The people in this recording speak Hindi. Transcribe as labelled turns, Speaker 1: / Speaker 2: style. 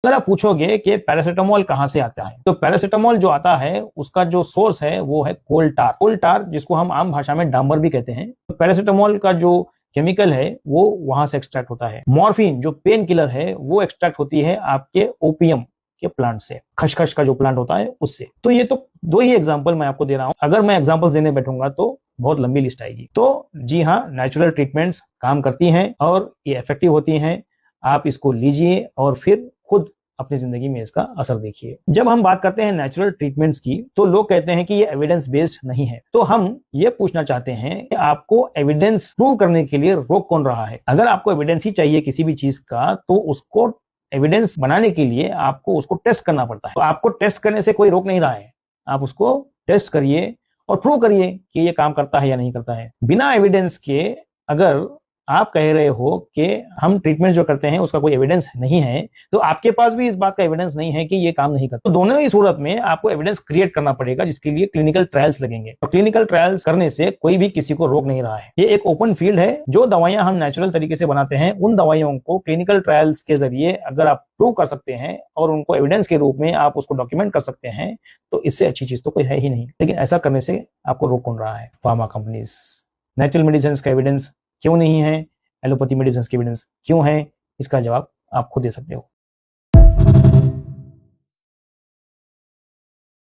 Speaker 1: अगर आप पूछोगे कि पैरासिटामोल कहाँ से आता है, तो पैरासिटामोल जो आता है उसका जो सोर्स है वो है कोल टार। कोल टार जिसको हम आम भाषा में डांबर भी कहते हैं, तो पैरासिटामोल का जो केमिकल है वो वहां से एक्सट्रैक्ट होता है। मॉर्फिन जो पेन किलर है वो एक्सट्रैक्ट होती है आपके ओपियम के प्लांट से, खसखस का जो प्लांट होता है उससे। तो ये तो दो ही एग्जांपल मैं आपको दे रहा हूं, अगर मैं एग्जांपल देने बैठूंगा तो बहुत लंबी लिस्ट आएगी। तो जी हाँ, नेचुरल ट्रीटमेंट्स काम करती हैं और ये इफेक्टिव होती हैं। आप इसको लीजिए और फिर खुद अपनी जिंदगी में इसका असर देखिए। जब हम बात करते हैं नेचुरल ट्रीटमेंट्स की, तो लोग कहते हैं कि ये एविडेंस बेस्ड नहीं है। तो हम ये पूछना चाहते हैं कि आपको एविडेंस प्रूव करने के लिए रोक कौन रहा है? अगर आपको एविडेंस ही चाहिए किसी भी चीज का, तो उसको एविडेंस बनाने के लिए आपको उसको टेस्ट करना पड़ता है। तो आपको टेस्ट करने से कोई रोक नहीं रहा है, आप उसको टेस्ट करिए और प्रूव करिए कि ये काम करता है या नहीं करता है। बिना एविडेंस के अगर आप कह रहे हो कि हम ट्रीटमेंट जो करते हैं उसका कोई एविडेंस नहीं है, तो आपके पास भी इस बात का एविडेंस नहीं है कि ये काम नहीं करता। तो दोनों ही सूरत में आपको एविडेंस क्रिएट करना पड़ेगा, जिसके लिए क्लिनिकल ट्रायल्स लगेंगे। और क्लिनिकल ट्रायल्स करने से कोई भी किसी को रोक नहीं रहा है। ये एक ओपन फील्ड है। जो दवाइयां हम नेचुरल तरीके से बनाते हैं, उन दवाइयों को क्लिनिकल ट्रायल्स के जरिए अगर आप प्रूव कर सकते हैं और उनको एविडेंस के रूप में आप उसको डॉक्यूमेंट कर सकते हैं, तो इससे अच्छी चीज तो कोई है ही नहीं। लेकिन ऐसा करने से आपको रोक कौन रहा है? Pharma companies. नेचुरल मेडिसिन का एविडेंस क्यों नहीं है, एलोपैथी मेडिसिन की एविडेंस क्यों है? इसका जवाब आप खुद दे सकते हो।